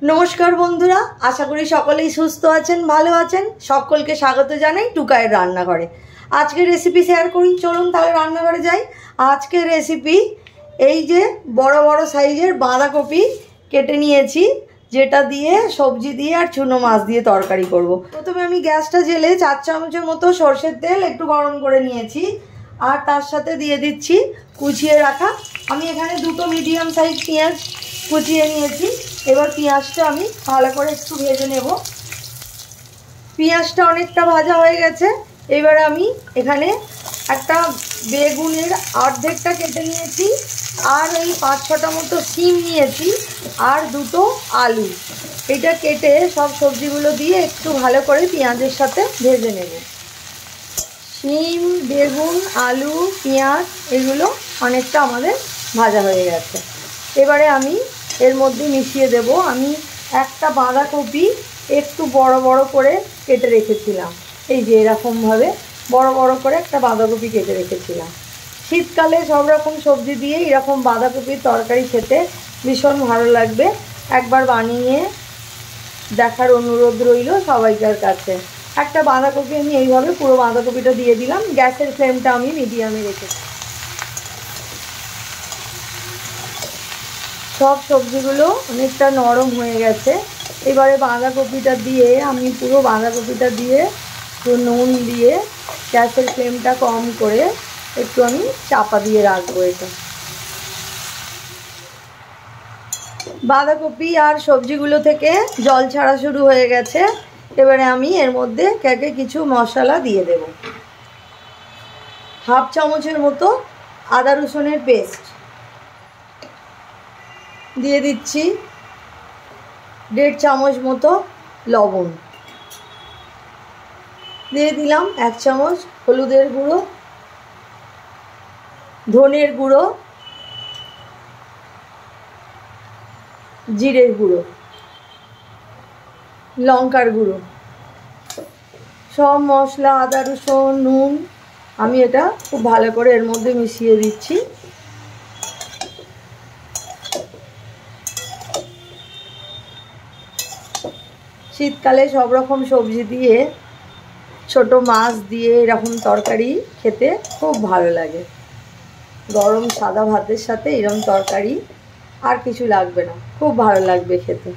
नमस्कार बंधुरा आशा करी सकलेई सुस्थ आछेन भालो आछेन। सकलके स्वागत जानाई टुकाइर रान्नाघरे। आज के रेसिपि शेयर करी, चलुन ताहले रान्नाघरे जाई। आज के रेसिपि এই যে বড় বড় সাইজের বাঁধাকপি কেটে নিয়েছি, যেটা দিয়ে সবজি দিয়ে আর চুনো মাছ দিয়ে তরকারি করব। প্রথমে আমি গ্যাসটা জ্বেলে 4 চামচের মতো সরষের তেল একটু গরম করে নিয়েছি আর তার সাথে দিয়ে দিচ্ছি কুচিয়ে রাখা। আমি এখানে দুটো মিডিয়াম সাইজ পেঁয়াজ কুচিয়ে নিয়েছি। এবার পেঁয়াজটা আমি ভালো করে একটু ভেজে নেব। পেঁয়াজটা অনেকটা ভাজা হয়ে গেছে। এবার আমি এখানে একটা বেগুনের অর্ধেকটা কেটে নিয়েছি আর এই 5-6টা মতো সিম নিয়েছি আর দুটো আলু। এটা কেটে সব সবজিগুলো দিয়ে একটু ভালো করে পেঁয়াজের সাথে ভেজে নেব। সিম, বেগুন, আলু, পেঁয়াজ এগুলো অনেকটা আমাদের ভাজা হয়ে গেছে। এবারে আমি এর মধ্যে মিশিয়ে দেব আমি একটা বাঁধাকপি একটু বড় বড় করে কেটে রেখেছিলাম। এই যে এরকমভাবে বড় বড় করে একটা বাঁধাকপি কেটে রেখেছিলাম। শীতকালে সব রকম সবজি দিয়ে এরকম বাঁধাকপির তরকারি খেতে ভীষণ ভালো লাগবে। একবার বানিয়ে দেখার অনুরোধ রইল সবাইকার কাছে। একটা বাঁধাকপি আমি এইভাবে পুরো বাঁধাকপিটা দিয়ে দিলাম। গ্যাসের ফ্লেমটা আমি মিডিয়ামে রেখেছি। সব সবজিগুলো অনেকটা নরম হয়ে গেছে। এবারে বাঁধাকপিটা দিয়ে আমি পুরো বাঁধাকপিটা দিয়ে নুন দিয়ে গ্যাসের ফ্লেমটা কম করে একটু আমি চাপা দিয়ে রাখবো। এটা বাঁধাকপি আর সবজিগুলো থেকে জল ছাড়া শুরু হয়ে গেছে। এবারে আমি এর মধ্যে কেটে কিছু মশলা দিয়ে দেব। হাফ চামচের মতো আদা রসুনের পেস্ট দিয়ে দিচ্ছি, 1.5 চামচ মতো লবণ দিয়ে দিলাম, 1 চামচ হলুদের গুঁড়ো, ধনের গুঁড়ো, জিরের গুঁড়ো, লঙ্কার গুঁড়ো, সব মশলা আদা রসুন নুন আমি এটা খুব ভালো করে এর মধ্যে মিশিয়ে দিচ্ছি। শীতকালে সব রকম সবজি দিয়ে ছোট মাছ দিয়ে এরকম তরকারি খেতে খুব ভালো লাগে। গরম সাদা ভাতের সাথে এরকম তরকারি আর কিছু লাগবে না, খুব ভালো লাগবে খেতে।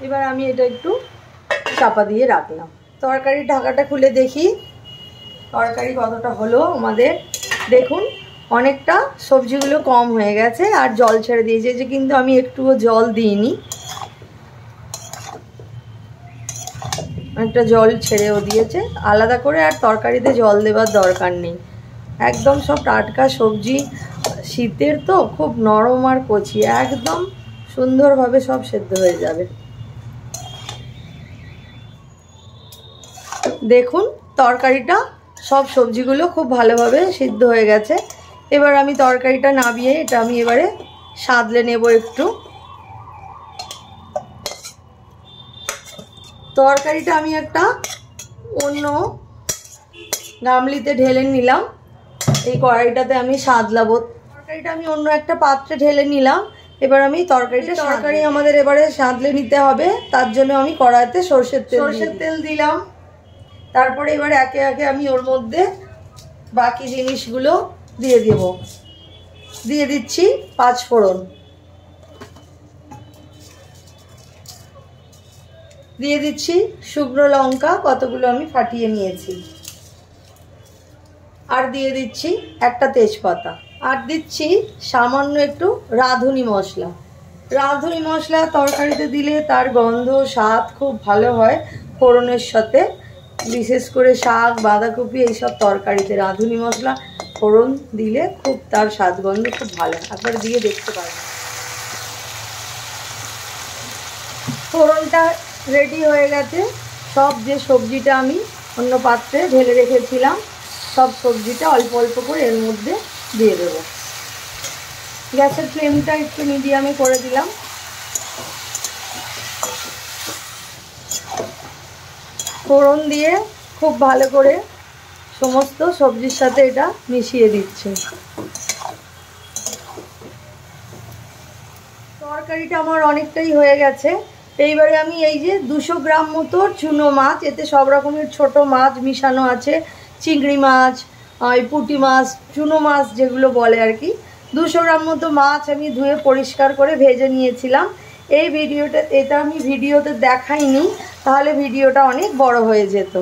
এবার আমি এটা একটু চাপা দিয়ে রাখলাম। তরকারির ঢাকাটা খুলে দেখি তরকারি কতটা হলো আমাদের। দেখুন অনেকটা সবজিগুলো কম হয়ে গেছে আর জল ছেড়ে দিয়েছে, যে কিন্তু আমি একটুও জল দিইনি, একটা জল ছেড়েও দিয়েছে আলাদা করে। আর তরকারিতে জল দেওয়ার দরকার নেই, একদম সব টাটকা সবজি, শীতের তো খুব নরম আর কচি, একদম সুন্দরভাবে সব সেদ্ধ হয়ে যাবে। দেখুন তরকারিটা সব সবজিগুলো খুব ভালোভাবে সিদ্ধ হয়ে গেছে। এবার আমি তরকারিটা নামিয়ে এটা আমি এবারে সাদলে নেব একটু। তরকারিটা আমি একটা অন্য গামলিতে ঢেলে নিলাম। এই কড়াইটাতে আমি সাদলাবো। তরকারিটা আমি অন্য একটা পাত্রে ঢেলে নিলাম। এবার আমি তরকারি আমাদের এবারে সাদলে নিতে হবে, তার জন্য আমি কড়াইতে সরষের তেল দিলাম। তারপরে এবার একে একে আমি ওর মধ্যে বাকি জিনিসগুলো দিয়ে দেব। দিয়ে দিচ্ছি 5 ফোড়ন, দিয়ে দিচ্ছি শুকনো লঙ্কা কতগুলো আমি ফাটিয়ে নিয়েছি, আর দিয়ে দিচ্ছি একটা তেজপাতা, আর দিচ্ছি সামান্য একটু রাঁধুনি মশলা। রাঁধুনি মশলা তরকারিতে দিলে তার গন্ধ স্বাদ খুব ভালো হয় ফোড়নের সাথে। বিশেষ করে শাক বাঁধাকপি এইসব তরকারিতে রাঁধুনি মশলা ফোড়ন দিলে খুব তার স্বাদ গন্ধ খুব ভালো। একবার দিয়ে দেখতে পারেন। ফোড়নটা রেডি হয়ে গেছে। সব যে সবজিটা আমি অন্য পাত্রে ঢেলে রেখেছিলাম সব সবজিটা অল্প অল্প করে এর মধ্যে দিয়ে দেব। গ্যাসের ফ্লেমটা একটু মিডিয়ামে করে দিলাম। ফোড়ন দিয়ে খুব ভালো করে সমস্ত সবজির সাথে এটা মিশিয়ে দিচ্ছি। তরকারিটা আমার অনেকটাই হয়ে গেছে। এইবারে আমি এই যে 200 গ্রাম মতো চুনো মাছ, এতে সব রকমের ছোট মাছ মিশানো আছে, চিংড়ি মাছ, পুঁটি মাছ, চুনো মাছ যেগুলো বলে আর কি। 200 গ্রাম মতো মাছ আমি ধুয়ে পরিষ্কার করে ভেজে নিয়েছিলাম। এই এটা আমি ভিডিওতে দেখাইনি, তাহলে ভিডিওটা অনেক বড় হয়ে যেত।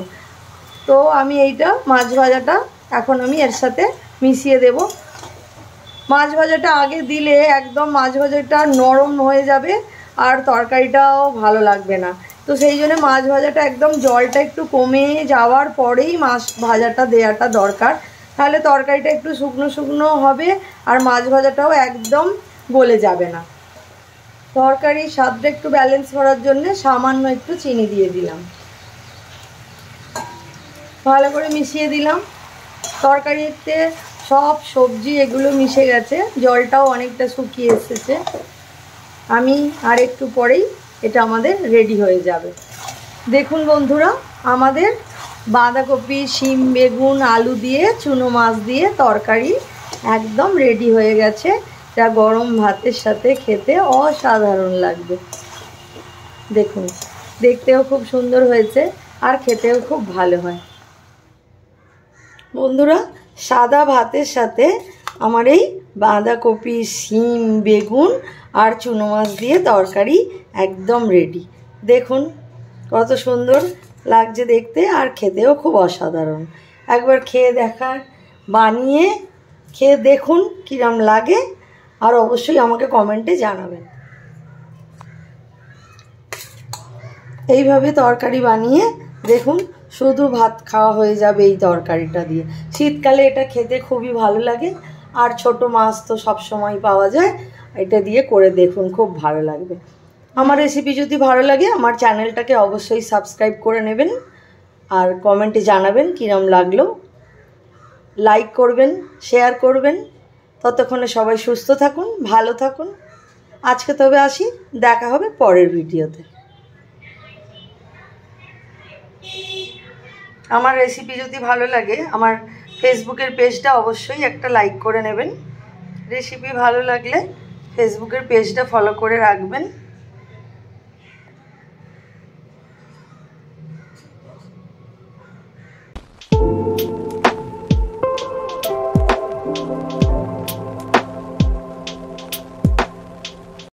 তো আমি এইটা মাছ ভাজাটা এখন আমি এর সাথে মিশিয়ে দেব। মাছ ভাজাটা আগে দিলে একদম মাছ ভাজাটা নরম হয়ে যাবে আর তরকারিটাও ভালো লাগবে না। তো সেই জন্য মাছ ভাজাটা একদম জলটা একটু কমে যাওয়ার পরেই মাছ ভাজাটা দেওয়াটা দরকার, তাহলে তরকারিটা একটু শুকনো শুকনো হবে আর মাছ ভাজাটাও একদম গলে যাবে না। তরকারির স্বাদটা একটু ব্যালেন্স করার জন্য সামান্য একটু চিনি দিয়ে দিলাম, ভালো করে মিশিয়ে দিলাম। তরকারিতে সব সবজি এগুলো মিশে গেছে, জলটাও অনেকটা শুকিয়ে এসেছে। আমি আর একটু পরেই এটা আমাদের রেডি হয়ে যাবে। দেখুন বন্ধুরা, আমাদের বাঁধাকপি, শিম, বেগুন, আলু দিয়ে চুনো মাছ দিয়ে তরকারি একদম রেডি হয়ে গেছে। যা গরম ভাতের সাথে খেতে অসাধারণ লাগবে। দেখুন, দেখতেও খুব সুন্দর হয়েছে আর খেতেও খুব ভালো হয়। বন্ধুরা, সাদা ভাতের সাথে আমার এই বাঁধাকপি, শিম, বেগুন আর চুনো মাছ দিয়ে তরকারি একদম রেডি। দেখুন কত সুন্দর লাগছে দেখতে আর খেতেও খুব অসাধারণ। একবার বানিয়ে খেয়ে দেখুন কিরম লাগে, আর অবশ্যই আমাকে কমেন্টে জানাবেন। এইভাবে তরকারি বানিয়ে দেখুন, শুধু ভাত খাওয়া হয়ে যাবে এই তরকারিটা দিয়ে। শীতকালে এটা খেতে খুবই ভালো লাগে, আর ছোট মাছ তো সব সময় পাওয়া যায়। এটা দিয়ে করে দেখুন, খুব ভালো লাগবে। আমার রেসিপি যদি ভালো লাগে আমার চ্যানেলটাকে অবশ্যই সাবস্ক্রাইব করে নেবেন আর কমেন্টে জানাবেন কিরম লাগলো। লাইক করবেন, শেয়ার করবেন। ততক্ষণে সবাই সুস্থ থাকুন, ভালো থাকুন। আজকে তবে আসি, দেখা হবে পরের ভিডিওতে। আমার রেসিপি যদি ভালো লাগে আমার ফেসবুকের পেজটা অবশ্যই একটা লাইক করে নেবেন। রেসিপি ভালো লাগলে ফেসবুকের পেজটা ফলো করে রাখবেন।